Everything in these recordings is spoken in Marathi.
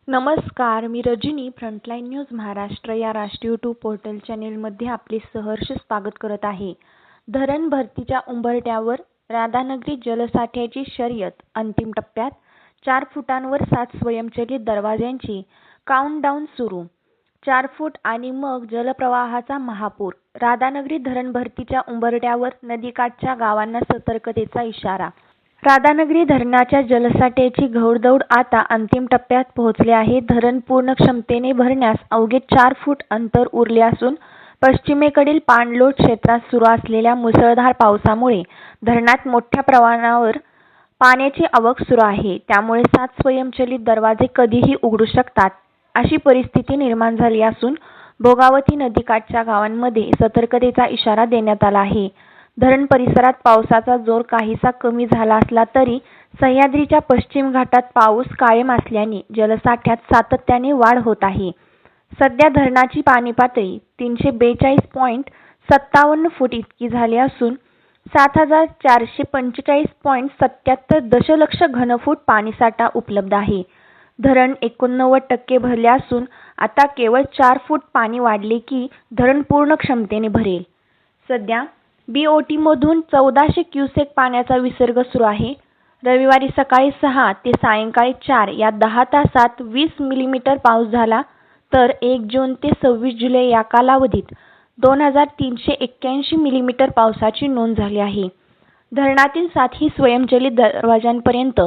नमस्कार, मी रजनी फ्रंटलाईन न्यूज महाराष्ट्र या राष्ट्रीय यूट्यूब पोर्टल चॅनेलमध्ये आपले सहर्ष स्वागत करत आहे. धरण भरतीच्या उंबरठ्यावर राधानगरी जलसाठ्याची शर्यत अंतिम टप्प्यात. 4 फुटांवर 7 स्वयंचलित दरवाजांची काउंटडाऊन सुरू. 4 फूट आणि मग जलप्रवाहाचा महापूर. राधानगरी धरण भरतीच्या उंबरठ्यावर नदीकाठच्या गावांना सतर्कतेचा इशारा. राधानगरी धरणाच्या जलसाठ्याची घौडदौड आता अंतिम टप्प्यात पोहोचली आहे. धरण पूर्ण क्षमतेने भरण्यास अवघे 4 फूट अंतर उरले असून पश्चिमेकडील पाणलोट क्षेत्रात सुरू असलेल्या मुसळधार पावसामुळे धरणात मोठ्या प्रमाणावर पाण्याची आवक सुरू आहे. त्यामुळे 7 स्वयंचलित दरवाजे कधीही उघडू शकतात अशी परिस्थिती निर्माण झाली असून भोगावती नदीकाठच्या गावांमध्ये सतर्कतेचा इशारा देण्यात आला आहे. धरण परिसरात पावसाचा जोर काहीसा कमी झाला असला तरी सह्याद्रीच्या पश्चिम घाटात पाऊस कायम असल्याने जलसाठ्यात सातत्याने वाढ होत आहे. सध्या धरणाची पाणीपातळी 342.57 फूट इतकी झाली असून 7445.77 दशलक्ष घनफूट पाणीसाठा उपलब्ध आहे. धरण 89% भरले असून आता केवळ 4 फूट पाणी वाढले की धरण पूर्ण क्षमतेने भरेल. सध्या BOT-मधून 1400 क्युसेक पाण्याचा विसर्ग सुरू आहे. रविवारी सकाळी 6 ते सायंकाळी 4 या 10 तासात 20 मिलीमीटर पाऊस झाला तर 1 जून ते 26 जुलै या कालावधीत 2381 मिलीमीटर पावसाची नोंद झाली आहे. धरणातील 7ही स्वयंचलित दरवाजांपर्यंत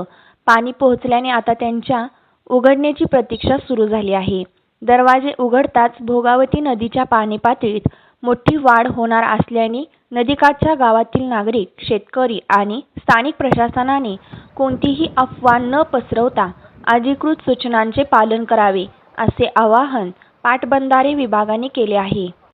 पाणी पोहोचल्याने आता त्यांच्या उघडण्याची प्रतीक्षा सुरू झाली आहे. दरवाजे उघडताच भोगावती नदीच्या पाणीपातळीत मोठी वाढ होणार असल्याने नदीकाठच्या गावातील नागरिक, शेतकरी आणि स्थानिक प्रशासनाने कोणतीही अफवा न पसरवता अधिकृत सूचनांचे पालन करावे असे आवाहन पाटबंधारे विभागाने केले आहे.